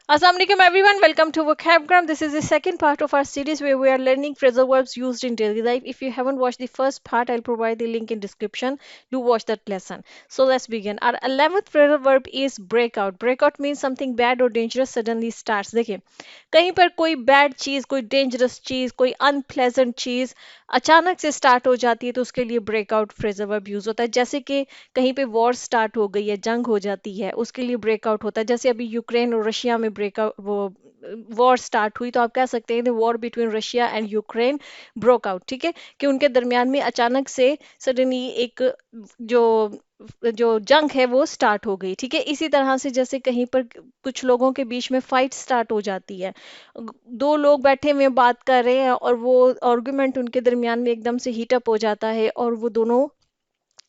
Assalamu alaikum everyone, welcome to Vocabgram. This is the second part of our series where we are learning phrasal verbs used in daily life. If you haven't watched the first part, I'll provide the link in description. Do watch that lesson. So let's begin. Our 11th phrasal verb is break out. Break out means something bad or dangerous suddenly starts. देखिए कहीं पर कोई bad चीज, कोई dangerous चीज, कोई unpleasant चीज अचानक से स्टार्ट हो जाती है तो उसके लिए ब्रेकआउट फ्रेजल वर्ब यूज होता है। जैसे कि कहीं पे वॉर स्टार्ट हो गई है, जंग हो जाती है, उसके लिए ब्रेकआउट होता है। जैसे अभी यूक्रेन और रशिया में ब्रेकआउट वो वॉर स्टार्ट हुई तो आप कह सकते हैं war between Russia and Ukraine broke out. ठीक है कि उनके दरमियान में अचानक से सडनली एक जो जो जंग है वो स्टार्ट हो गई। ठीक है, इसी तरह से जैसे कहीं पर कुछ लोगों के बीच में फाइट स्टार्ट हो जाती है, दो लोग बैठे हुए बात कर रहे हैं और वो आर्गुमेंट उनके दरमियान में एकदम से हीट अप हो जाता है और वो दोनों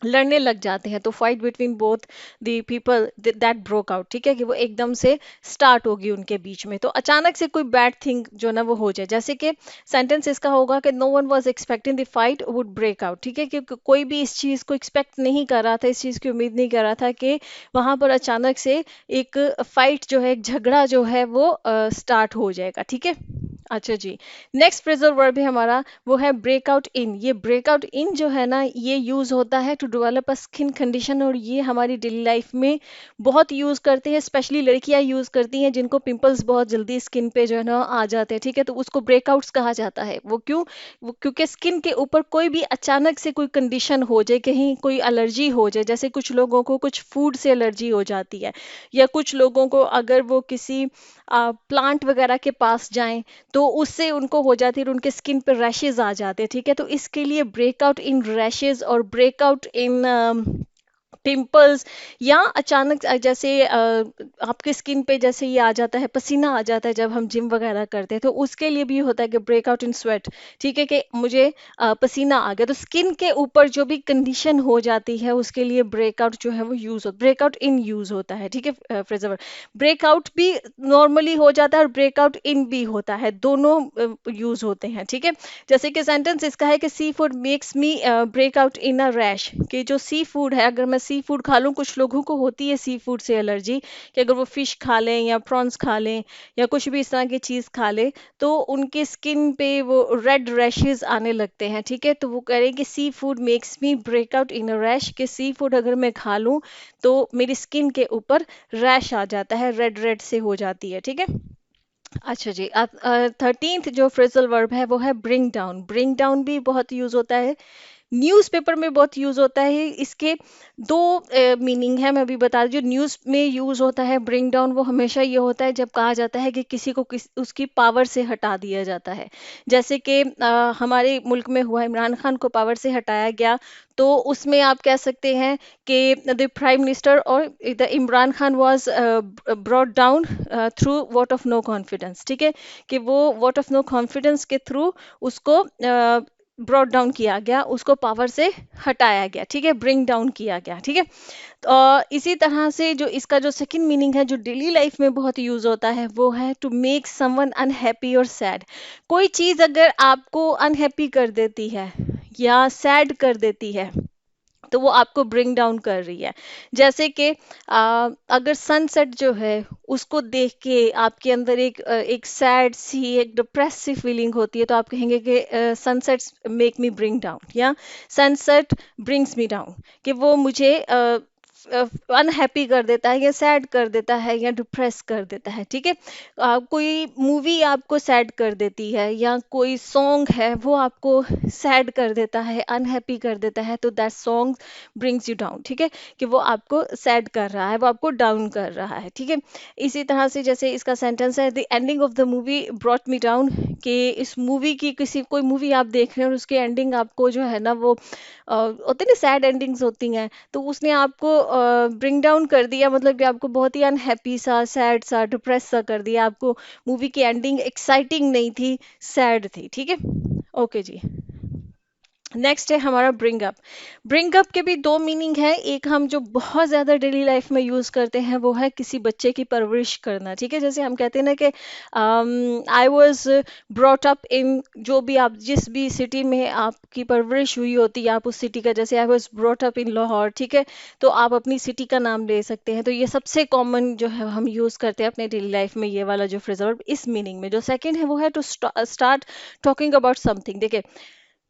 लड़ने लग जाते हैं, तो fight between both the people that broke out. ठीक है कि वो एकदम से स्टार्ट होगी उनके बीच में, तो अचानक से कोई बैड थिंग जो ना वो हो जाए। जैसे कि सेंटेंस इसका होगा कि no one was expecting the fight would break out. ठीक है कि कोई भी इस चीज़ को एक्सपेक्ट नहीं कर रहा था, इस चीज़ की उम्मीद नहीं कर रहा था कि वहां पर अचानक से एक फाइट जो है, एक झगड़ा जो है वो स्टार्ट हो जाएगा। ठीक है, अच्छा जी। नेक्स्ट फ्रेजल वर्ब है हमारा, वो है ब्रेकआउट इन। ये ब्रेकआउट इन जो है ना, ये यूज होता है to develop a skin condition, और ये हमारी डेली लाइफ में बहुत यूज करते हैं, स्पेशली लड़कियां यूज करती हैं जिनको पिंपल्स बहुत जल्दी स्किन पे जो है ना आ जाते हैं। ठीक है, तो उसको ब्रेकआउट्स कहा जाता है। वो क्यों? वो क्योंकि स्किन के ऊपर कोई भी अचानक से कोई कंडीशन हो जाए, कहीं कोई एलर्जी हो जाए, जैसे कुछ लोगों को कुछ फूड से एलर्जी हो जाती है, या कुछ लोगों को अगर वो किसी प्लांट वगैरह के पास जाएं तो उससे उनको हो जाती है और उनके स्किन पर रैशेज आ जाते हैं। ठीक है, तो इसके लिए ब्रेकआउट इन रैशेज और ब्रेकआउट इन पिंपल्स, या अचानक जैसे आपके स्किन पे जैसे ये आ जाता है, पसीना आ जाता है जब हम जिम वगैरह करते हैं, तो उसके लिए भी होता है कि ब्रेकआउट इन स्वेट। ठीक है कि मुझे पसीना आ गया, तो स्किन के ऊपर जो भी कंडीशन हो जाती है उसके लिए ब्रेकआउट जो है वो यूज हो, ब्रेकआउट इन यूज होता है। ठीक है फ्रेजर, ब्रेकआउट भी नॉर्मली हो जाता है और ब्रेकआउट इन भी होता है, दोनों यूज होते हैं। ठीक है, जैसे कि सेंटेंस इसका है कि sea food makes me break out in a rash. कि जो सी फूड है, अगर मैं सी फूड खा लूँ, कुछ लोगों को होती है सी फूड से एलर्जी, कि अगर वो फिश खा लें या प्रॉन्स खा लें या कुछ भी इस तरह की चीज़ खा लें तो उनके स्किन पे वो रेड रैशेज आने लगते हैं। ठीक है, तो वो कह रहे हैं कि sea food makes me break out in a rash, कि सी फूड अगर मैं खा लूँ तो मेरी स्किन के ऊपर रैश आ जाता है, रेड रेड से हो जाती है। ठीक है, अच्छा जी। अब 13th जो फ्रेजल वर्ब है वो है ब्रिंग डाउन। ब्रिंग डाउन भी बहुत यूज होता है, न्यूज़पेपर में बहुत यूज होता है। इसके दो मीनिंग है, मैं अभी बता रही हूँ। न्यूज़ में यूज होता है ब्रिंग डाउन, वो हमेशा ये होता है जब कहा जाता है कि किसी को उसकी पावर से हटा दिया जाता है। जैसे कि हमारे मुल्क में हुआ, इमरान खान को पावर से हटाया गया, तो उसमें आप कह सकते हैं कि द प्राइम मिनिस्टर और the Imran Khan was brought down through vote of no confidence. ठीक है कि वो वोट ऑफ नो कॉन्फिडेंस के थ्रू उसको ब्रॉट डाउन किया गया, उसको पावर से हटाया गया। ठीक है, ब्रिंग डाउन किया गया। ठीक है, तो इसी तरह से जो इसका जो सेकंड मीनिंग है, जो डेली लाइफ में बहुत यूज होता है, वो है टू मेक समवन अनहैप्पी और सैड। कोई चीज अगर आपको अनहैप्पी कर देती है या सैड कर देती है तो वो आपको ब्रिंग डाउन कर रही है। जैसे कि अगर सनसेट जो है उसको देख के आपके अंदर एक सैड सी, एक डिप्रेसिव फीलिंग होती है, तो आप कहेंगे कि sunsets make me bring down, या सनसेट ब्रिंग्स मी डाउन, कि वो मुझे अनहैप्पी कर देता है या सैड कर देता है या डिप्रेस कर देता है। ठीक है, कोई मूवी आपको सैड कर देती है या कोई सॉन्ग है वो आपको सैड कर देता है, अनहैप्पी कर देता है, तो that song brings you down. ठीक है, कि वो आपको सैड कर रहा है, वो आपको डाउन कर रहा है। ठीक है, इसी तरह से जैसे इसका सेंटेंस है the ending of the movie brought me down, कि इस मूवी की, किसी कोई मूवी आप देख रहे हैं और उसकी एंडिंग आपको जो है ना वो होती है ना, सैड एंडिंग्स होती हैं, तो उसने आपको ब्रिंग डाउन कर दिया, मतलब कि आपको बहुत ही अनहैप्पी सा, सैड सा, डिप्रेस सा कर दिया। आपको मूवी की एंडिंग एक्साइटिंग नहीं थी, सैड थी। ठीक है, ओके जी। नेक्स्ट है हमारा ब्रिंग अप। ब्रिंग अप के भी दो मीनिंग है। एक हम जो बहुत ज़्यादा डेली लाइफ में यूज़ करते हैं वो है किसी बच्चे की परवरिश करना। ठीक है, जैसे हम कहते हैं ना कि I was brought up in, जो भी आप जिस भी सिटी में आपकी परवरिश हुई होती है आप उस सिटी का, जैसे I was brought up in Lahore. ठीक है, तो आप अपनी सिटी का नाम ले सकते हैं। तो ये सबसे कॉमन जो है हम यूज़ करते हैं अपने डेली लाइफ में, ये वाला जो फ्रेजल वर्ब इस मीनिंग में। जो सेकंड है वो है to start talking about something. देखिए,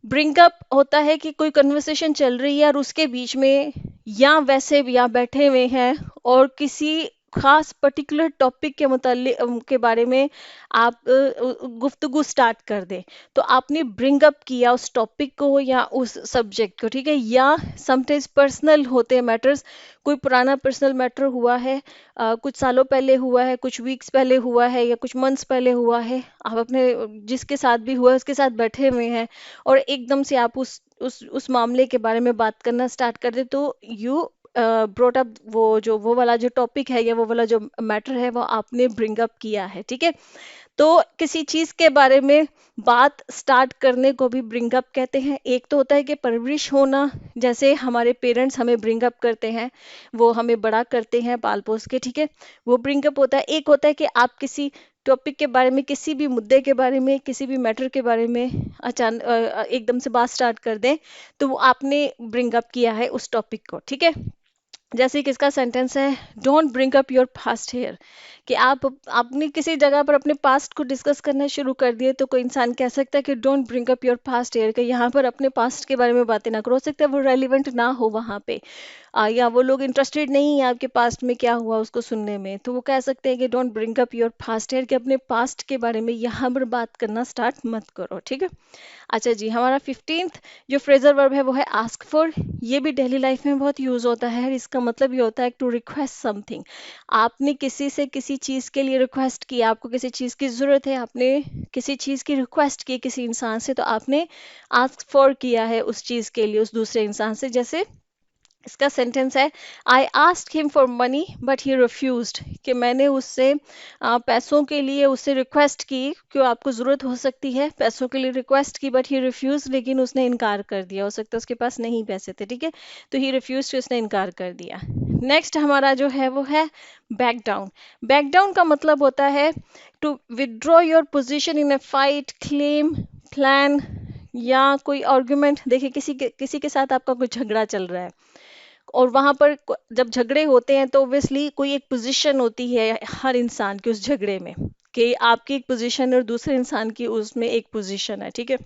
ब्रिंग अप होता है कि कोई कन्वर्सेशन चल रही है और उसके बीच में या वैसे भी आप बैठे हुए हैं और किसी खास पर्टिकुलर टॉपिक के मुतालिक के बारे में आप गुफ्तगू स्टार्ट कर दें, तो आपने ब्रिंग अप किया उस टॉपिक को या उस सब्जेक्ट को। ठीक है, या समटाइम्स पर्सनल होते हैं मैटर्स, कोई पुराना पर्सनल मैटर हुआ है, कुछ सालों पहले हुआ है, कुछ वीक्स पहले हुआ है या कुछ मंथ्स पहले हुआ है, आप अपने जिसके साथ भी हुआ है उसके साथ बैठे हुए हैं और एकदम से आप उस मामले के बारे में बात करना स्टार्ट कर दे, तो यू ब्रोट अप वो वाला जो टॉपिक है या वो वाला जो मैटर है वो आपने ब्रिंग अप किया है। ठीक है, तो किसी चीज के बारे में बात स्टार्ट करने को भी ब्रिंग अप कहते हैं। एक तो होता है कि परवरिश होना, जैसे हमारे पेरेंट्स हमें ब्रिंग अप करते हैं, वो हमें बड़ा करते हैं पाल पोस के। ठीक है, वो ब्रिंग अप होता है। एक होता है कि आप किसी टॉपिक के बारे में, किसी भी मुद्दे के बारे में, किसी भी मैटर के बारे में अचानक एकदम से बात स्टार्ट कर दें, तो वो आपने ब्रिंग अप किया है उस टॉपिक को। ठीक है, जैसे कि इसका सेंटेंस है, don't bring up your past here, कि आप अपनी किसी जगह पर अपने पास्ट को डिस्कस करना शुरू कर दिए, तो कोई इंसान कह सकता है कि don't bring up your past here, कि यहाँ पर अपने पास्ट के बारे में बातें ना करो। हो सकता है वो रेलिवेंट ना हो वहाँ पे, या वो लोग इंटरेस्टेड नहीं है आपके पास्ट में क्या हुआ उसको सुनने में, तो वो कह सकते हैं कि don't bring up your past here, कि अपने पास्ट के बारे में यहाँ पर बात करना स्टार्ट मत करो। ठीक है, अच्छा जी, हमारा 15th जो फ्रेजल वर्ब है वो है आस्क फॉर। ये भी डेली लाइफ में बहुत यूज होता है। इसका मतलब ये होता है टू रिक्वेस्ट समथिंग। आपने किसी से किसी चीज के लिए रिक्वेस्ट की, आपको किसी चीज की जरूरत है, आपने किसी चीज की रिक्वेस्ट की किसी इंसान से, तो आपने आस्क फॉर किया है उस चीज के लिए उस दूसरे इंसान से। जैसे इसका सेंटेंस है, I asked him for money but he refused, कि मैंने उससे पैसों के लिए उससे रिक्वेस्ट की, क्यों आपको ज़रूरत हो सकती है पैसों के लिए रिक्वेस्ट की, बट ही रिफ्यूज, लेकिन उसने इनकार कर दिया। हो सकता है उसके पास नहीं पैसे थे। ठीक है, तो ही रिफ्यूज, उसने इनकार कर दिया। नेक्स्ट हमारा जो है वो है बैक डाउन। बैक डाउन का मतलब होता है to withdraw your position in a fight, claim, plan या कोई आर्गुमेंट। देखिए, किसी के साथ आपका कुछ झगड़ा चल रहा है और वहां पर जब झगड़े होते हैं तो ऑब्वियसली कोई एक पोजीशन होती है हर इंसान की उस झगड़े में, कि आपकी एक पोजीशन है और दूसरे इंसान की उसमें एक पोजीशन है। ठीक है,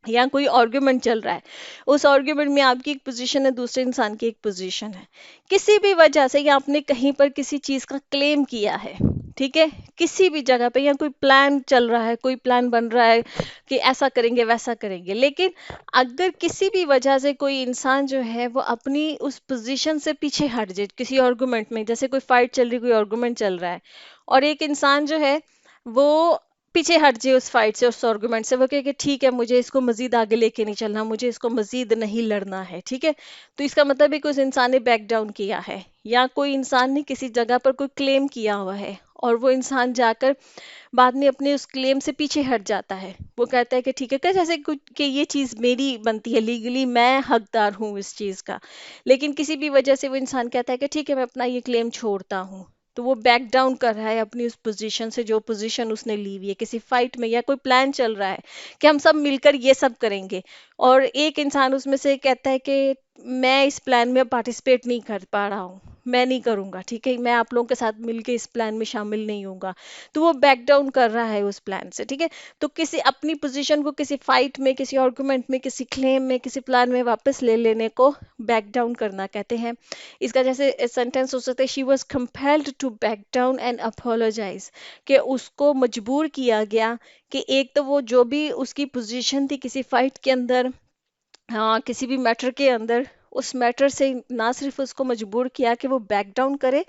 या कोई आर्ग्यूमेंट चल रहा है, उस आर्ग्यूमेंट में आपकी एक पोजीशन है, दूसरे इंसान की एक पोजीशन है। किसी भी वजह से या आपने कहीं पर किसी चीज का क्लेम किया है, ठीक है, किसी भी जगह पे, या कोई प्लान चल रहा है, कोई प्लान बन रहा है कि ऐसा करेंगे वैसा करेंगे, लेकिन अगर किसी भी वजह से कोई इंसान जो है वो अपनी उस पोजीशन से पीछे हट जाए किसी आर्गुमेंट में, जैसे कोई फाइट चल रही, कोई आर्गुमेंट चल रहा है और एक इंसान जो है वो पीछे हट जाए उस फाइट से, उस आर्गुमेंट से, वो कहे कि ठीक है मुझे इसको मजीद आगे लेके नहीं चलना, मुझे इसको मजीद नहीं लड़ना है। ठीक है, तो इसका मतलब है कि उस इंसान ने बैक डाउन किया है। या कोई इंसान ने किसी जगह पर कोई क्लेम किया हुआ है और वो इंसान जाकर बाद में अपने उस क्लेम से पीछे हट जाता है, वो कहता है कि ठीक है, कि जैसे कुछ कि ये चीज मेरी बनती है, लीगली मैं हकदार हूँ इस चीज का, लेकिन किसी भी वजह से वो इंसान कहता है कि ठीक है मैं अपना ये क्लेम छोड़ता हूँ, तो वो बैक डाउन कर रहा है अपनी उस पोजीशन से जो पोजीशन उसने ली हुई है किसी फाइट में। या कोई प्लान चल रहा है कि हम सब मिलकर ये सब करेंगे और एक इंसान उसमें से कहता है कि मैं इस प्लान में पार्टिसिपेट नहीं कर पा रहा हूँ, मैं नहीं करूंगा, ठीक है, मैं आप लोगों के साथ मिलके इस प्लान में शामिल नहीं होऊंगा, तो वो बैक डाउन कर रहा है उस प्लान से। ठीक है, तो किसी अपनी पोजीशन को किसी फाइट में, किसी आर्गुमेंट में, किसी क्लेम में, किसी प्लान में वापस ले लेने को बैक डाउन करना कहते हैं। इसका जैसे सेंटेंस हो सकता है, she was compelled to back down and apologise, कि उसको मजबूर किया गया कि एक तो वो जो भी उसकी पोजीशन थी किसी फाइट के अंदर, हाँ किसी भी मैटर के अंदर, उस मैटर से ना सिर्फ उसको मजबूर किया कि वो बैक डाउन करे,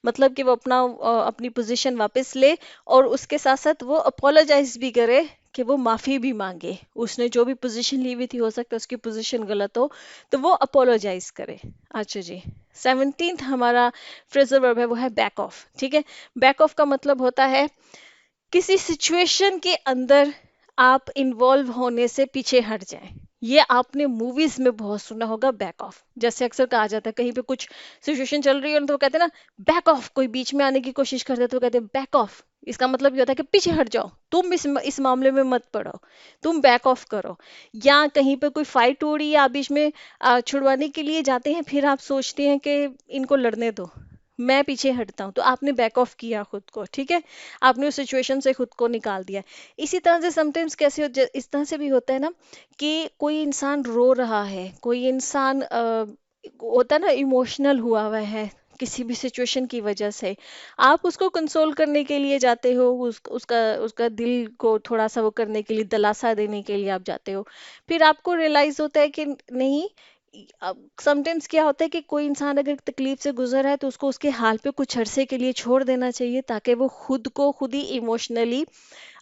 मतलब कि वो अपनी पोजीशन वापस ले, और उसके साथ साथ वो अपोलोजाइज भी करे, कि वो माफी भी मांगे, उसने जो भी पोजीशन ली हुई थी, हो सकता है उसकी पोजीशन गलत हो, तो वो अपोलोजाइज करे। अच्छा जी, 17th हमारा फ्रेजल वर्ब है वो है बैक ऑफ। ठीक है, बैक ऑफ का मतलब होता है किसी सिचुएशन के अंदर आप इन्वॉल्व होने से पीछे हट जाएं, ये आपने मूवीज में बहुत सुना होगा, बैक ऑफ। जैसे अक्सर कहा जाता है कहीं पे कुछ सिचुएशन चल रही है तो वो कहते हैं ना बैक ऑफ, कोई बीच में आने की कोशिश करते हैं तो वो कहते हैं बैक ऑफ। इसका मतलब ये होता है कि पीछे हट जाओ, तुम इस मामले में मत पड़ो, तुम बैक ऑफ करो। या कहीं पे कोई फाइट हो रही है, आप बीच में छुड़वाने के लिए जाते हैं, फिर आप सोचते हैं कि इनको लड़ने दो, मैं पीछे हटता हूँ, तो आपने बैक ऑफ किया खुद को, ठीक है, आपने उस सिचुएशन से खुद को निकाल दिया। इसी तरह से समटाइम्स कैसे इस तरह से भी होता है ना कि कोई इंसान रो रहा है, कोई इंसान होता है ना इमोशनल हुआ हुआ है किसी भी सिचुएशन की वजह से, आप उसको कंसोल करने के लिए जाते हो, उसका उसका दिल को थोड़ा सा वो करने के लिए, दिलासा देने के लिए आप जाते हो। फिर आपको रियलाइज होता है कि नहीं, समटाइम्स क्या होता है कि कोई इंसान अगर तकलीफ से गुजर रहा है तो उसको उसके हाल पे कुछ अरसे के लिए छोड़ देना चाहिए, ताकि वो खुद को खुद ही इमोशनली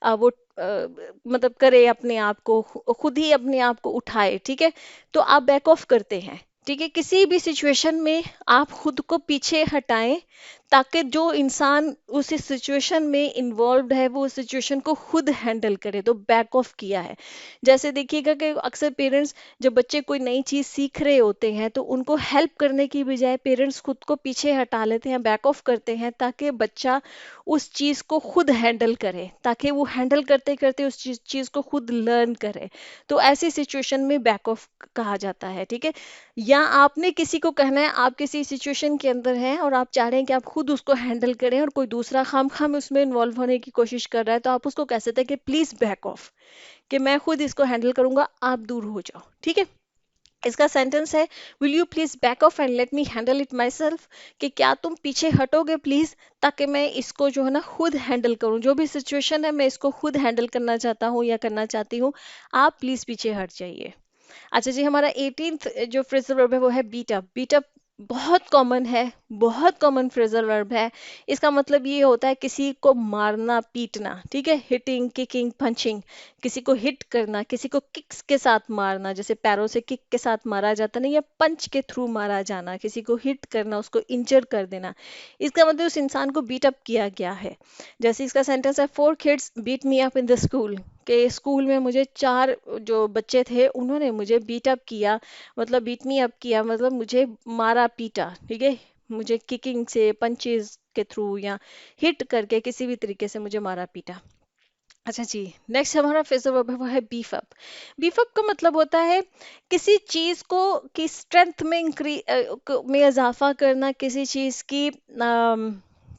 वो मतलब करे, अपने आप को खुद ही अपने आप को उठाए, ठीक है। तो आप बैक ऑफ करते हैं, ठीक है, किसी भी सिचुएशन में आप खुद को पीछे हटाएं, ताकि जो इंसान उस सिचुएशन में इन्वॉल्व है वो उस सिचुएशन को खुद हैंडल करे, तो बैक ऑफ किया है। जैसे देखिएगा कि अक्सर पेरेंट्स जब बच्चे कोई नई चीज सीख रहे होते हैं तो उनको हेल्प करने की बजाय पेरेंट्स खुद को पीछे हटा लेते हैं, बैक ऑफ करते हैं, ताकि बच्चा उस चीज को खुद हैंडल करे, ताकि वो हैंडल करते करते उस चीज को खुद लर्न करे। तो ऐसी सिचुएशन में बैक ऑफ कहा जाता है, ठीक है। या आपने किसी को कहना है, आप किसी सिचुएशन के अंदर हैं और आप चाह रहे हैं कि आप खुद उसको हैंडल करें और कोई दूसरा खाम उसमें इन्वॉल्व होने की कोशिश कर रहा है, तो आप उसको कह सकते हैं कि प्लीज बैक ऑफ, कि मैं खुद इसको हैंडल करूंगा, आप दूर हो जाओ, ठीक है। इसका सेंटेंस है, will you please back of and let me handle it my self, कि क्या तुम पीछे हटोगे प्लीज, ताकि मैं इसको जो है ना खुद हैंडल करूं, जो भी सिचुएशन है मैं इसको खुद हैंडल करना चाहता हूँ या करना चाहती हूँ, आप प्लीज पीछे हट जाइए। अच्छा जी, हमारा 18th जो फ्रेजल वर्ब है वो है बीट अप। बीट अप बहुत कॉमन है, बहुत कॉमन फ्रेजल वर्ब है। इसका मतलब ये होता है किसी को मारना, पीटना, ठीक है, हिटिंग, किकिंग, पंचिंग, किसी को हिट करना, किसी को किक्स के साथ मारना, जैसे पैरों से किक के साथ मारा जाता नहीं, या पंच के थ्रू मारा जाना, किसी को हिट करना, उसको इंजर कर देना, इसका मतलब उस इंसान को बीट अप किया गया है। जैसे इसका सेंटेंस है, 4 kids beat me up in the school, के स्कूल में मुझे 4 जो बच्चे थे उन्होंने मुझे बीट अप किया, मतलब बीट मी अप किया मतलब मुझे मारा पीटा, ठीक है, मुझे किकिंग से, पंचेस के थ्रू या हिट करके किसी भी तरीके से मुझे मारा पीटा। अच्छा जी, नेक्स्ट हमारा फ्रेजल वर्ब है वो है बीफ अप। बीफ अप का मतलब होता है किसी चीज को की स्ट्रेंथ में में इजाफा करना, किसी चीज की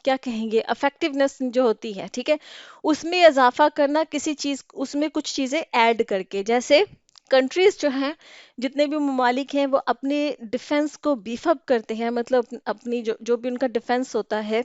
क्या कहेंगे, अफेक्टिवनेस जो होती है, ठीक है, उसमें इजाफा करना, किसी चीज उसमें कुछ चीजें ऐड करके। जैसे कंट्रीज जो हैं, जितने भी ममालिक हैं, वो अपने डिफेंस को बीफ अप करते हैं, मतलब अपनी जो जो भी उनका डिफेंस होता है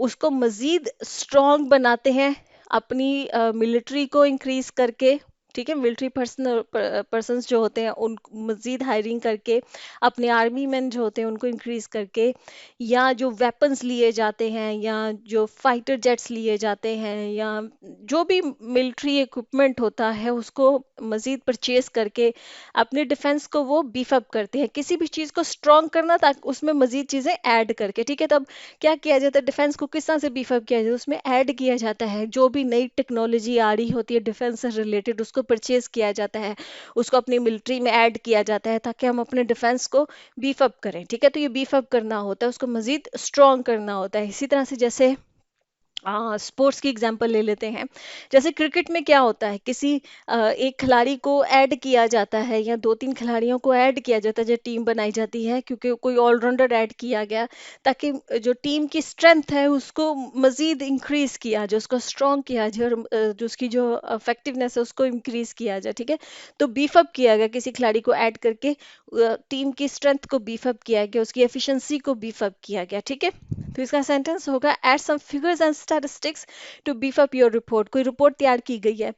उसको मजीद स्ट्रॉन्ग बनाते हैं, अपनी मिलिट्री को इंक्रीज करके, ठीक है, मिलिट्री पर्सन्स जो होते हैं उन मजीद हायरिंग करके, अपने आर्मी मैन जो होते हैं उनको इंक्रीज करके, या जो वेपन्स लिए जाते हैं, या जो फाइटर जेट्स लिए जाते हैं, या जो भी मिलिट्री इक्विपमेंट होता है उसको मजीद परचेज करके अपने डिफेंस को वो बीफ अप करते हैं, किसी भी चीज़ को स्ट्रॉन्ग करना ताकि उसमें मजीद चीज़ें ऐड करके, ठीक है। तब क्या किया जाता है, डिफेंस को किस तरह से बीफ अप किया जाता है, उसमें ऐड किया जाता है, जो भी नई टेक्नोलॉजी आ रही होती है डिफेंस से रिलेटेड उसको परचेज किया जाता है, उसको अपनी मिलिट्री में ऐड किया जाता है, ताकि हम अपने डिफेंस को बीफ अप करें, ठीक है। तो ये बीफ अप करना होता है, उसको मजीद स्ट्रॉन्ग करना होता है। इसी तरह से जैसे स्पोर्ट्स की एग्जांपल ले लेते हैं, जैसे क्रिकेट में क्या होता है, किसी एक खिलाड़ी को ऐड किया जाता है या 2-3 खिलाड़ियों को ऐड किया जाता है, जब टीम बनाई जाती है, क्योंकि कोई ऑलराउंडर ऐड किया गया, ताकि जो टीम की स्ट्रेंथ है उसको मजीद इंक्रीज किया जाए, उसको स्ट्रॉन्ग किया जाए, और जो उसकी जो इफेक्टिवनेस है उसको इंक्रीज किया जाए, ठीक है। तो बीफ अप किया गया, किसी खिलाड़ी को ऐड करके टीम की स्ट्रेंथ को बीफ अप किया गया, उसकी एफिशिएंसी को बीफ अप किया गया, ठीक है। तो इसका सेंटेंस होगा, add some figures and statistics to beef up your report. कोई रिपोर्ट तैयार की गई है,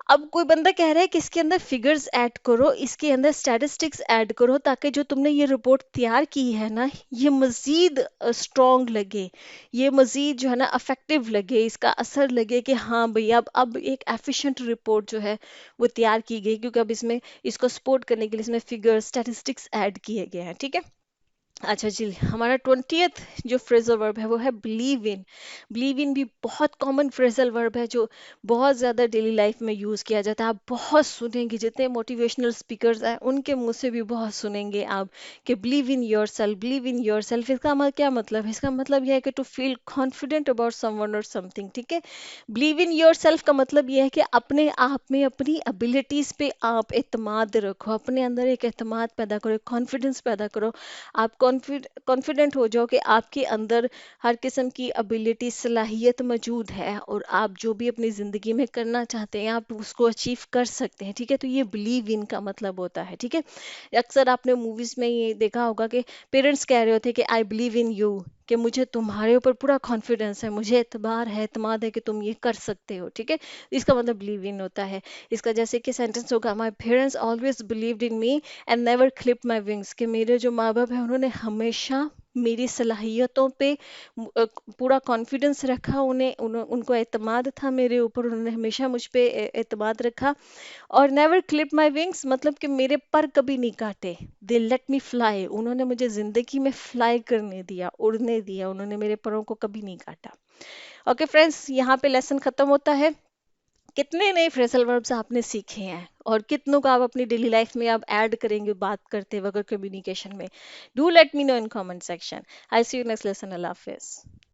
अब कोई बंदा कह रहा है कि इसके अंदर फिगर्स ऐड करो, इसके अंदर स्टैटिस्टिक्स ऐड करो, ताकि जो तुमने ये रिपोर्ट तैयार की है ना, ये मजीद स्ट्रॉन्ग लगे, ये मजीद जो है ना अफेक्टिव लगे, इसका असर लगे कि हाँ भैया अब एक एफिशिएंट रिपोर्ट जो है वो तैयार की गई, क्योंकि अब इसमें इसको सपोर्ट करने के लिए इसमें फिगर्स, स्टैटिस्टिक्स ऐड किए गए हैं, ठीक है। अच्छा जी, हमारा 20th जो फ्रेजल वर्ब है वो है बिलीव इन। बिलीव इन भी बहुत कॉमन फ्रेजल वर्ब है जो बहुत ज़्यादा डेली लाइफ में यूज़ किया जाता है। आप बहुत सुनेंगे, जितने मोटिवेशनल स्पीकर्स हैं उनके मुंह से भी बहुत सुनेंगे आप कि believe in yourself, believe in yourself. इसका क्या मतलब है? इसका मतलब यह है कि to feel confident about someone और समथिंग, ठीक है। बिलीव इन योर सेल्फ का मतलब यह है कि अपने आप में, अपनी एबिलिटीज़ पे आप एतमाद रखो, अपने अंदर एक एतमाद पैदा करो, कॉन्फिडेंस पैदा करो। आप कॉन्फिडेंट हो जाओ कि आपके अंदर हर किस्म की एबिलिटी, सलाहियत मौजूद है और आप जो भी अपनी ज़िंदगी में करना चाहते हैं आप उसको अचीव कर सकते हैं, ठीक है। तो ये बिलीव इन का मतलब होता है, ठीक है। अक्सर आपने मूवीज में ये देखा होगा कि पेरेंट्स कह रहे होते हैं कि आई बिलीव इन यू, कि मुझे तुम्हारे ऊपर पूरा कॉन्फिडेंस है, मुझे एतबार है, एतमाद है कि तुम ये कर सकते हो, ठीक है। इसका मतलब बिलीव इन होता है। इसका जैसे कि सेंटेंस होगा, my parents always believed in me and never clip my wings, कि मेरे जो माँ बाप हैं उन्होंने हमेशा मेरी सलाहियतों पे पूरा कॉन्फिडेंस रखा, उनको एतमाद था मेरे ऊपर, उन्होंने हमेशा मुझ पे एतमाद रखा। और नेवर क्लिप माई विंग्स मतलब कि मेरे पर कभी नहीं काटे। दे लेट मी फ्लाई, उन्होंने मुझे जिंदगी में फ्लाई करने दिया, उड़ने दिया, उन्होंने मेरे परों को कभी नहीं काटा। ओके फ्रेंड्स, यहाँ पे लेसन खत्म होता है। कितने नए फ्रेजल वर्ब्स आपने सीखे हैं और कितनों को आप अपनी डेली लाइफ में आप ऐड करेंगे बात करते वक्त कम्युनिकेशन में? Do let me know in comment section. I see you next lesson. अल्लाह हाफिज।